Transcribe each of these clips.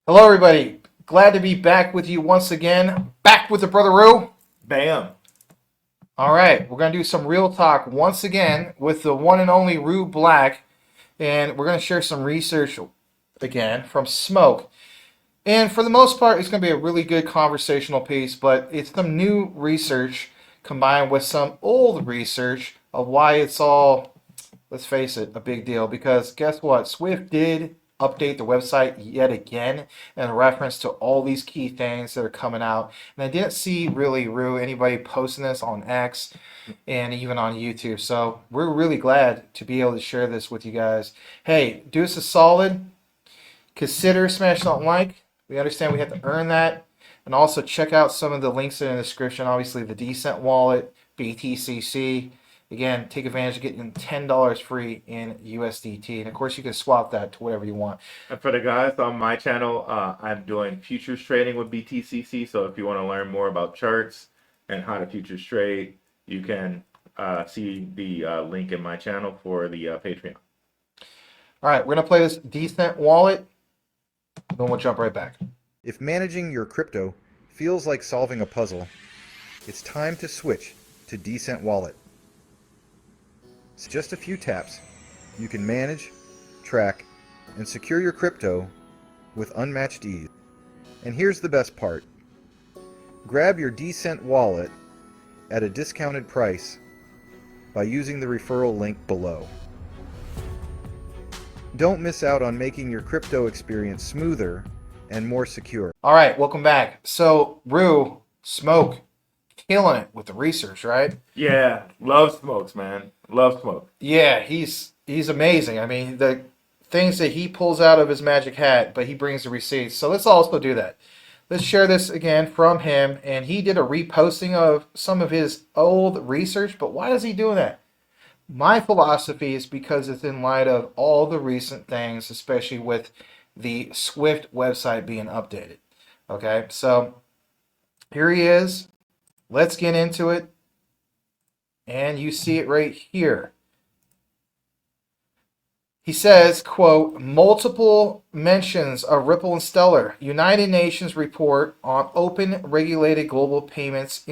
Hello, everybody. Glad to be back with you once again. Back with the Brother Roo. Bam. All right, we're going to do some real talk once again with the one and only Roo Black. And we're going to share some research again from Smoke. And for the most part, it's going to be a really good conversational piece, but it's some new research combined with some old research of why it's all, let's face it, a big deal. Because guess what? S.W.I.F.T did update the website yet again in reference to all these key things that are coming out. And I didn't see really anybody posting this on X and even on YouTube. So we're really glad to be able to share this with you guys. Hey, do us a solid. Consider smashing that like. We understand we have to earn that. And also check out some of the links in the description. Obviously, the Decent wallet, BTCC. Again, take advantage of getting $10 free in USDT. And of course, you can swap that to whatever you want. And for the guys on my channel, I'm doing futures trading with BTCC. So if you want to learn more about charts and how to futures trade, you can see the link in my channel for the Patreon. All right, we're going to play this Decent wallet. Then we'll jump right back. If managing your crypto feels like solving a puzzle, it's time to switch to Decent Wallet. It's just a few taps. You can manage, track, and secure your crypto with unmatched ease. And here's the best part. Grab your Decent Wallet at a discounted price by using the referral link below. Don't miss out on making your crypto experience smoother and more secure. All right, welcome back. So, Roo, Smoke, killing it with the research, right? Yeah, love Smokes, man. Love Smoke. Yeah, he's amazing. I mean, the things that he pulls out of his magic hat, but he brings the receipts. So let's also do that. Let's share this again from him. And he did a reposting of some of his old research. But why is he doing that? My philosophy is because it's in light of all the recent things, especially with the S.W.I.F.T website being updated. Okay, so here he is. Let's get into it. And you see it right here. He says, quote, multiple mentions of Ripple and Stellar. United Nations report on open regulated global payments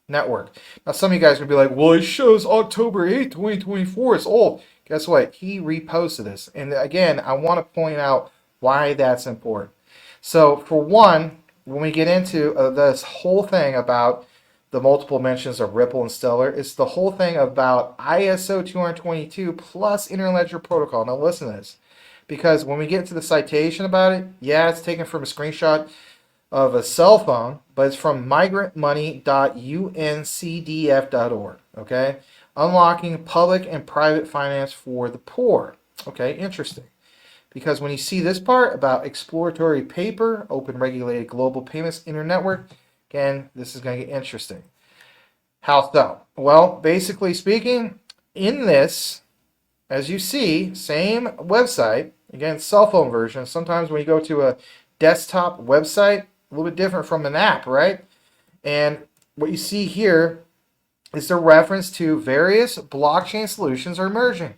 network. Now, some of you guys are going to be like, well, it shows October 8th, 2024. It's old. Guess what? He reposted this. And again, I want to point out why that's important. So, for one, when we get into this whole thing about the multiple mentions of Ripple and Stellar, it's the whole thing about ISO 222 plus Interledger Protocol. Now, listen to this. Because when we get into the citation about it, yeah, it's taken from a screenshot of a cell phone, but it's from migrantmoney.uncdf.org, okay? Unlocking public and private finance for the poor. Okay, interesting. Because when you see this part about exploratory paper, open regulated global payments internetwork, again, this is going to get interesting. How so? Well, basically speaking, in this, as you see, same website, again, cell phone version. Sometimes when you go to a desktop website, a little bit different from an app, right? And what you see here is the reference to various blockchain solutions are emerging,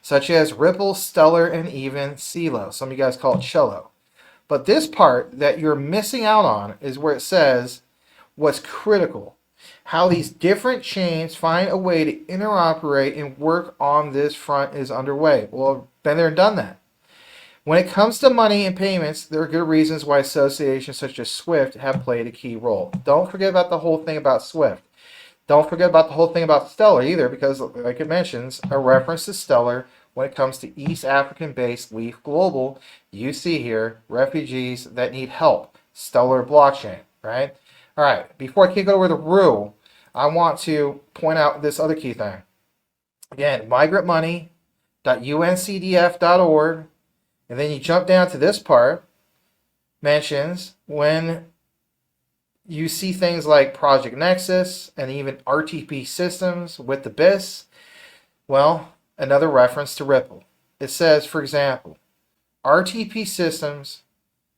such as Ripple, Stellar, and even CeLo. Some of you guys call it Cello. But this part that you're missing out on is where it says what's critical, how these different chains find a way to interoperate and work on this front is underway. Well, been there and done that. When it comes to money and payments, there are good reasons why associations such as S.W.I.F.T have played a key role. Don't forget about the whole thing about S.W.I.F.T. Don't forget about the whole thing about Stellar either, because like it mentions, a reference to Stellar when it comes to East African-based Leaf Global, you see here, refugees that need help, Stellar blockchain, right? All right, before I kick over the Roo, I want to point out this other key thing. Again, migrantmoney.uncdf.org, and then you jump down to this part, mentions when you see things like Project Nexus and even RTP systems with the BIS, well, another reference to Ripple. It says, for example, RTP systems,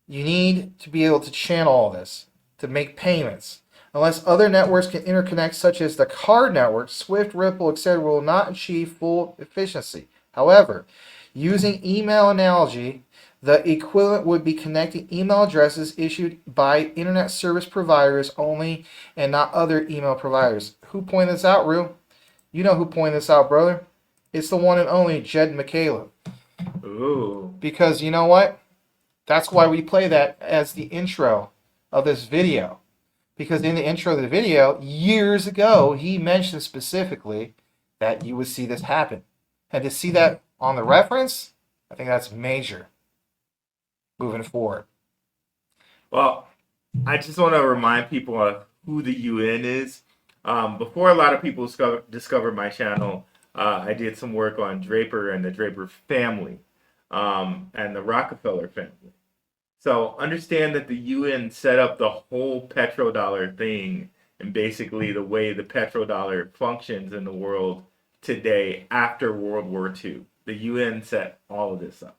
you need to be able to channel all this, to make payments. Unless other networks can interconnect, such as the card network, S.W.I.F.T, Ripple, etc., will not achieve full efficiency. However, using email analogy, The equivalent would be connecting email addresses issued by internet service providers only and not other email providers. Who pointed this out, Rue? You know who pointed this out, brother. It's the one and only Jed McCaleb. Ooh. Because you know what? That's why we play that as the intro of this video. Because in the intro of the video, years ago, he mentioned specifically that you would see this happen. And to see that on the reference, I think that's major moving forward. Well, I just want to remind people of who the UN is. Before a lot of people discovered my channel, I did some work on Draper and the Draper family and the Rockefeller family. So understand that the UN set up the whole petrodollar thing and basically the way the petrodollar functions in the world today after World War II. The UN set all of this up.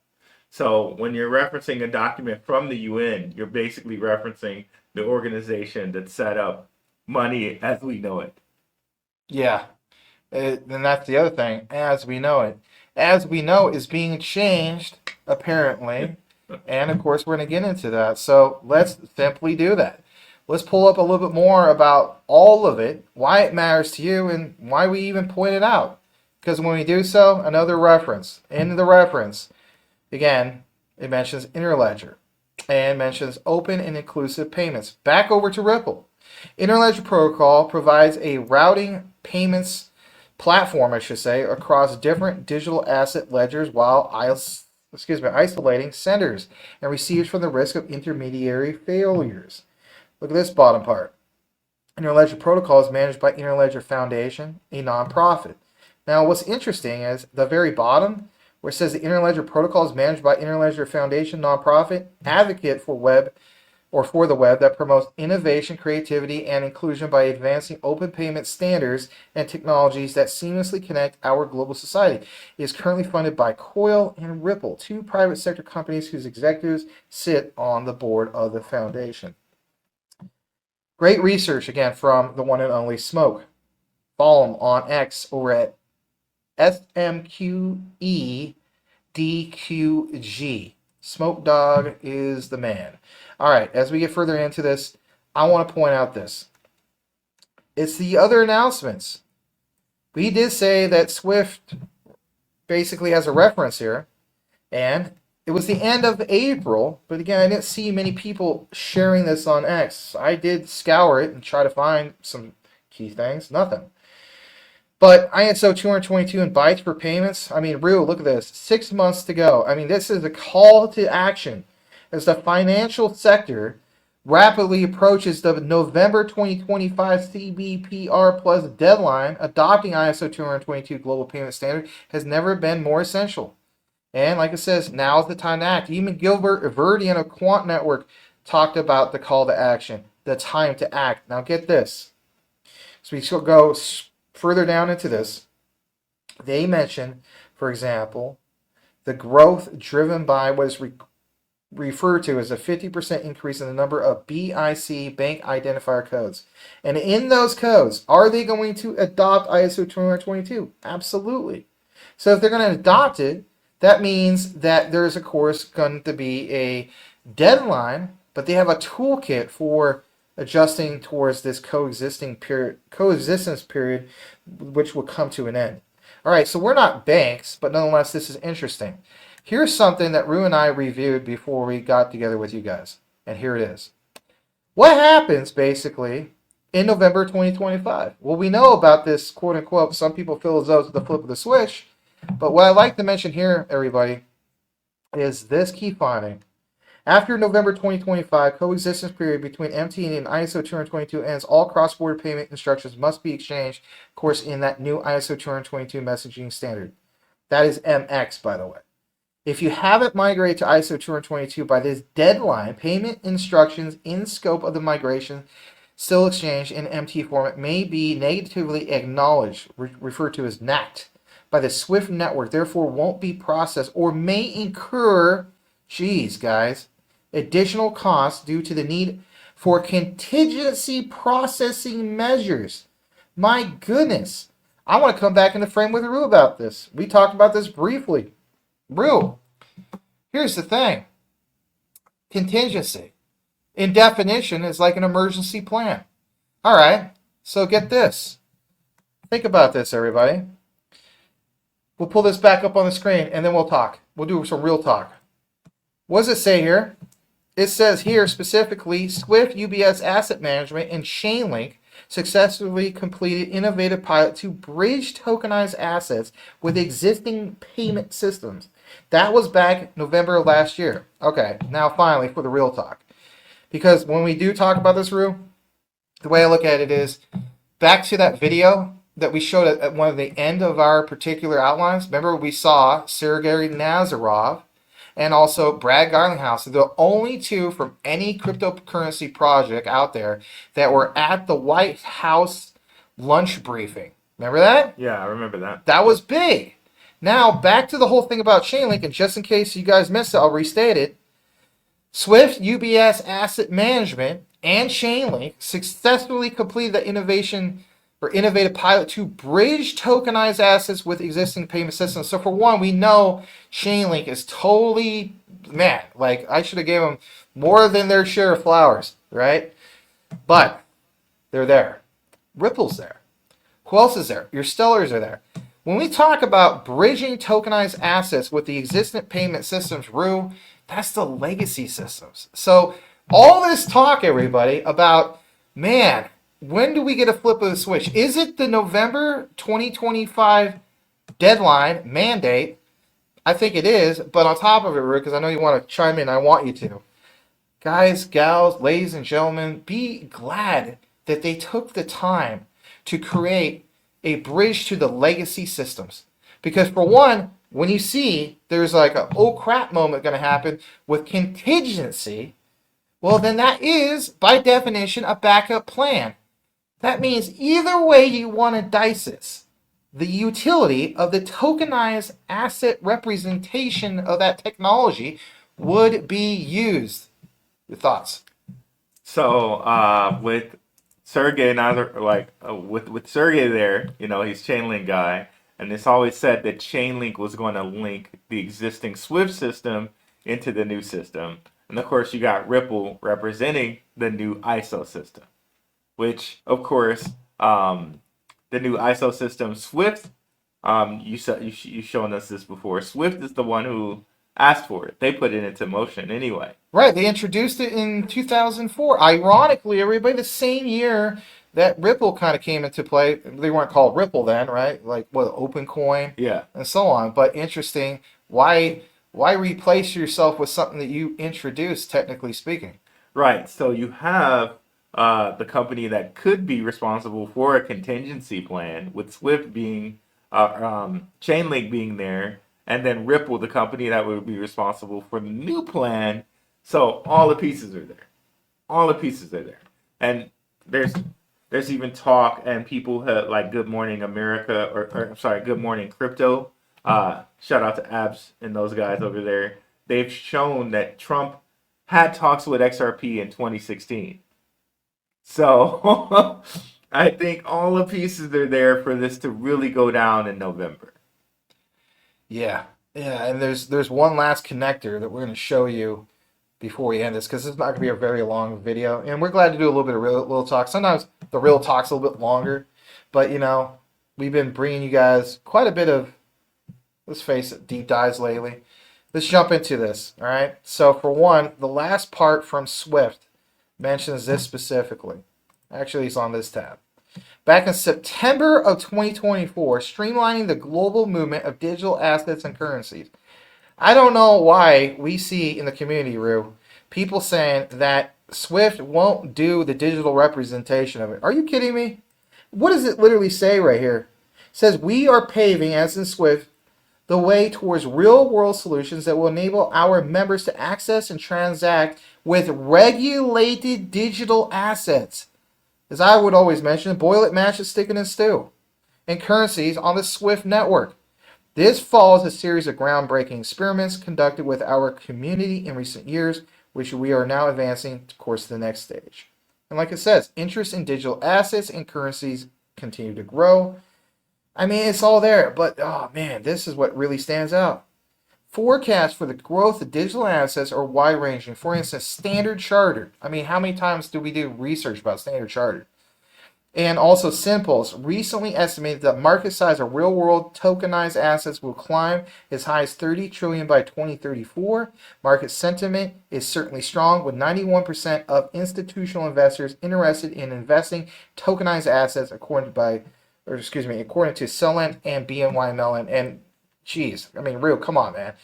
So when you're referencing a document from the UN, you're basically referencing the organization that set up money as we know it. Yeah. And that's the other thing, as we know it. As we know is being changed, apparently. And of course, we're going to get into that. So let's simply do that. Let's pull up a little bit more about all of it, why it matters to you, and why we even point it out. Because when we do so, another reference. In the reference, again, it mentions Interledger and mentions open and inclusive payments. Back over to Ripple. Interledger Protocol provides a routing payments platform, I should say, across different digital asset ledgers while isolating senders and receivers from the risk of intermediary failures. Look at this bottom part. Interledger Protocol is managed by Interledger Foundation, a nonprofit. Now, what's interesting is the very bottom, where it says the Interledger Protocol is managed by Interledger Foundation, nonprofit, advocate for the web that promotes innovation, creativity, and inclusion by advancing open payment standards and technologies that seamlessly connect our global society. It is currently funded by Coil and Ripple, two private sector companies whose executives sit on the board of the foundation. Great research, again, from the one and only Smoke. Follow him on X over at SMQEDQG. Smoke Dog is the man. All right, as we get further into this, I want to point out this. It's the other announcements. We did say that SWIFT basically has a reference here, and it was the end of April, but again, I didn't see many people sharing this on X. I did scour it and try to find some key things. Nothing. But ISO 222 and bytes for payments. I mean, real, look at this. 6 months to go. I mean, this is a call to action as the financial sector rapidly approaches the November 2025 CBPR Plus deadline. Adopting ISO 222 global payment standard has never been more essential. And like it says, now is the time to act. Even Gilbert Verdian of Quant Network talked about the call to action, the time to act. Now get this. So we shall go further down into this. They mention, for example, the growth driven by what is referred to as a 50% increase in the number of BIC bank identifier codes. And in those codes, are they going to adopt ISO 222? Absolutely. So if they're going to adopt it, that means that there's, of course, going to be a deadline, but they have a toolkit for adjusting towards this coexistence period, which will come to an end. All right, so we're not banks, but nonetheless, this is interesting. Here's something that Rue and I reviewed before we got together with you guys, and here it is. What happens, basically, in November 2025? Well, we know about this, quote-unquote, some people feel as though it's the flip of the switch, but what I'd like to mention here, everybody, is this key finding. After November 2025, coexistence period between MT and ISO 222 ends. All cross-border payment instructions must be exchanged, of course, in that new ISO 222 messaging standard. That is MX, by the way. If you haven't migrated to ISO 222 by this deadline, payment instructions in scope of the migration still exchanged in MT format may be negatively acknowledged, referred to as NACT, by the SWIFT network, therefore won't be processed or may incur, geez, guys, additional costs due to the need for contingency processing measures. My goodness. I want to come back in the frame with Rue about this. We talked about this briefly. Rue, here's the thing. Contingency. In definition, is like an emergency plan. All right, so get this. Think about this, everybody. We'll pull this back up on the screen and then we'll talk. We'll do some real talk. What does it say here? It says here specifically, SWIFT, UBS Asset Management, and Chainlink successfully completed innovative pilot to bridge tokenized assets with existing payment systems. That was back November of last year. Okay, now finally for the real talk. Because when we do talk about this, Rue, the way I look at it is back to that video that we showed at one of the end of our particular outlines. Remember, we saw Sergey Nazarov and also Brad Garlinghouse, the only two from any cryptocurrency project out there that were at the White House lunch briefing. Remember that? Yeah, I remember that. That was big. Now, back to the whole thing about Chainlink, and just in case you guys missed it, I'll restate it. SWIFT, UBS Asset Management, and Chainlink successfully completed the innovative pilot to bridge tokenized assets with existing payment systems. So for one, we know Chainlink is totally, man, like I should have gave them more than their share of flowers, right? But they're there. Ripple's there. Who else is there? Your Stellars are there. When we talk about bridging tokenized assets with the existing payment systems, Rue, that's the legacy systems. So all this talk, everybody, about, man, when do we get a flip of the switch? Is it the November 2025 deadline mandate? I think it is, but on top of it, Rick, because I know you want to chime in, I want you to. Guys, gals, ladies and gentlemen, be glad that they took the time to create a bridge to the legacy systems. Because for one, when you see there's like a oh crap moment going to happen with contingency, well then that is, by definition, a backup plan. That means either way you want to dice this, the utility of the tokenized asset representation of that technology would be used. Your thoughts? So with Sergey, with Sergey there, you know, he's Chainlink guy, and it's always said that Chainlink was going to link the existing SWIFT system into the new system, and of course you got Ripple representing the new ISO system. Which, of course, the new ISO system, SWIFT, you've shown us this before. SWIFT is the one who asked for it. They put it into motion anyway. Right, they introduced it in 2004. Ironically, everybody, the same year that Ripple kind of came into play. They weren't called Ripple then, right? Like, what, OpenCoin? Yeah. And so on. But interesting, why replace yourself with something that you introduced, technically speaking? Right, so you have the company that could be responsible for a contingency plan, with SWIFT being, Chainlink being there, and then Ripple, the company that would be responsible for the new plan. So all the pieces are there. All the pieces are there. And there's even talk, and people have, like Good Morning America, or I'm sorry, Good Morning Crypto. Shout out to Abs and those guys over there. They've shown that Trump had talks with XRP in 2016. So I think all the pieces are there for this to really go down in November. Yeah, and there's one last connector that we're going to show you before we end this, because it's not going to be a very long video, and we're glad to do a little bit of real talk. Sometimes the real talk's a little bit longer, but you know, we've been bringing you guys quite a bit of, let's face it, deep dives lately. Let's jump into this, all right? So for one, the last part from SWIFT mentions this specifically. Actually, it's on this tab. Back in September of 2024, streamlining the global movement of digital assets and currencies. I don't know why we see in the community, Rue, people saying that SWIFT won't do the digital representation of it. Are you kidding me? What does it literally say right here? It says, we are paving, as in SWIFT, the way towards real-world solutions that will enable our members to access and transact with regulated digital assets. As I would always mention, boil it, mash it, stick it in stew. And currencies on the SWIFT network. This follows a series of groundbreaking experiments conducted with our community in recent years, which we are now advancing, of course, to the next stage. And like it says, interest in digital assets and currencies continue to grow. I mean, it's all there, but oh man, this is what really stands out. Forecasts for the growth of digital assets are wide-ranging. For instance, Standard Chartered. I mean, how many times do we do research about Standard Chartered? And also Simples recently estimated that market size of real-world tokenized assets will climb as high as 30 trillion by 2034. Market sentiment is certainly strong, with 91% of institutional investors interested in investing tokenized assets, according to Celent and BNY Mellon. And geez, I mean, real, come on, man.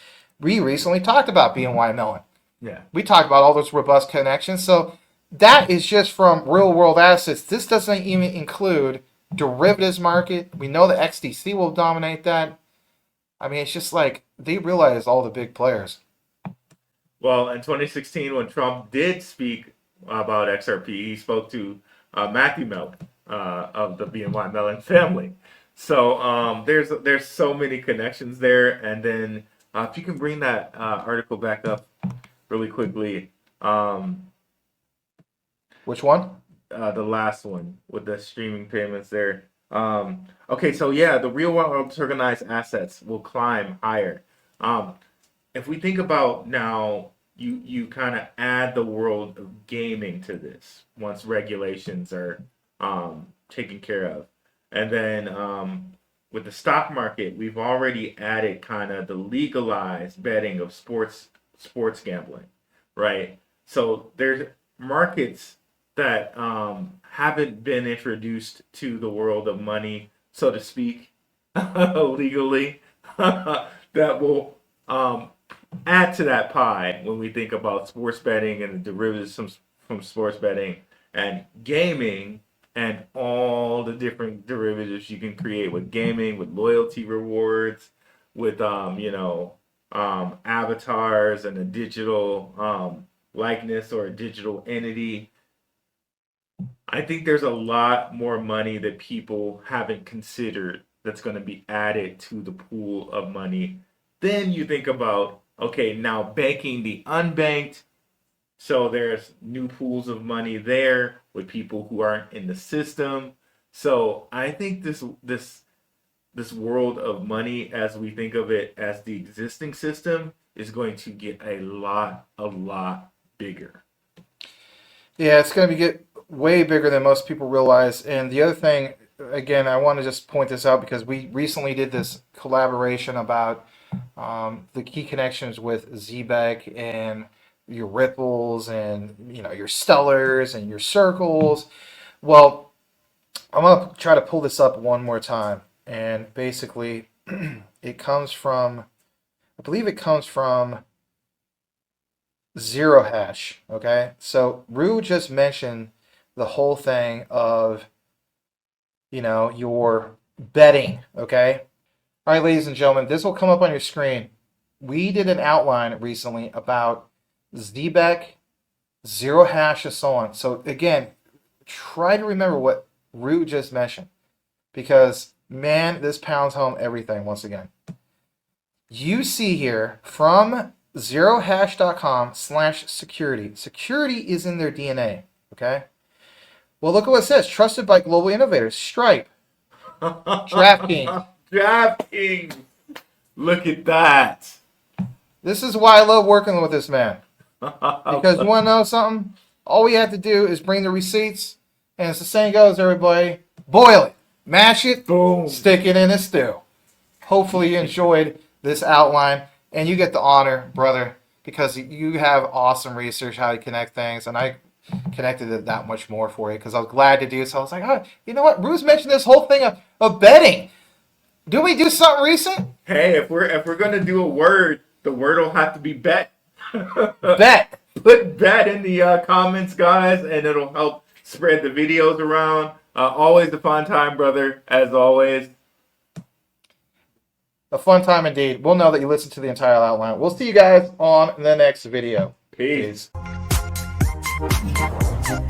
We recently talked about BNY Mellon. Yeah. We talked about all those robust connections. So that is just from real world assets. This doesn't even include derivatives market. We know the XDC will dominate that. I mean, it's just like they realize all the big players. Well, in 2016, when Trump did speak about XRP, he spoke to Matthew Mellon of the BNY Mellon family. So there's so many connections there. And then if you can bring that article back up really quickly. Which one? The last one with the streaming payments there. Okay, so yeah, the real world tokenized assets will climb higher. If we think about now, you kind of add the world of gaming to this once regulations are taken care of. And then with the stock market, we've already added kind of the legalized betting of sports gambling, right? So there's markets that haven't been introduced to the world of money, so to speak, legally, that will add to that pie when we think about sports betting and the derivatives from sports betting and gaming and all the different derivatives you can create with gaming, with loyalty rewards, with avatars and a digital likeness or a digital entity. I think there's a lot more money that people haven't considered that's going to be added to the pool of money. Then you think about, okay, now banking the unbanked. So there's new pools of money there with people who aren't in the system. So I think this world of money, as we think of it as the existing system, is going to get a lot bigger. Yeah, it's going to get way bigger than most people realize. And the other thing, again, I want to just point this out because we recently did this collaboration about the key connections with ZBEC and your Ripples and your Stellars and your Circles. Well, I'm going to try to pull this up one more time. And basically, it comes from, I believe it comes from Zero Hash. Okay, so Rue just mentioned the whole thing of your betting. Okay, all right, ladies and gentlemen, this will come up on your screen. We did an outline recently about ZBEC, Zero Hash, and so on. So again, try to remember what Rue just mentioned, because man, this pounds home everything once again. You see here from zerohash.com/security. Security is in their DNA, okay? Well, look at what it says. Trusted by global innovators. Stripe. DraftKings. DraftKings. Look at that. This is why I love working with this man. Because you want to know something? All we have to do is bring the receipts, and as the saying goes, everybody, boil it, mash it, boom, stick it in a stew. Hopefully you enjoyed this outline, and you get the honor, brother, because you have awesome research how to connect things, and I connected it that much more for you because I was glad to do so. I was like, oh, you know what? Bruce mentioned this whole thing of betting. Do we do something recent? Hey, if we're gonna do a word, the word will have to be bet. Bet. Put bet in the comments, guys, and it'll help spread the videos around. Always a fun time, brother, as always. A fun time indeed. We'll know that you listened to the entire outline. We'll see you guys on the next video. Peace. Peace.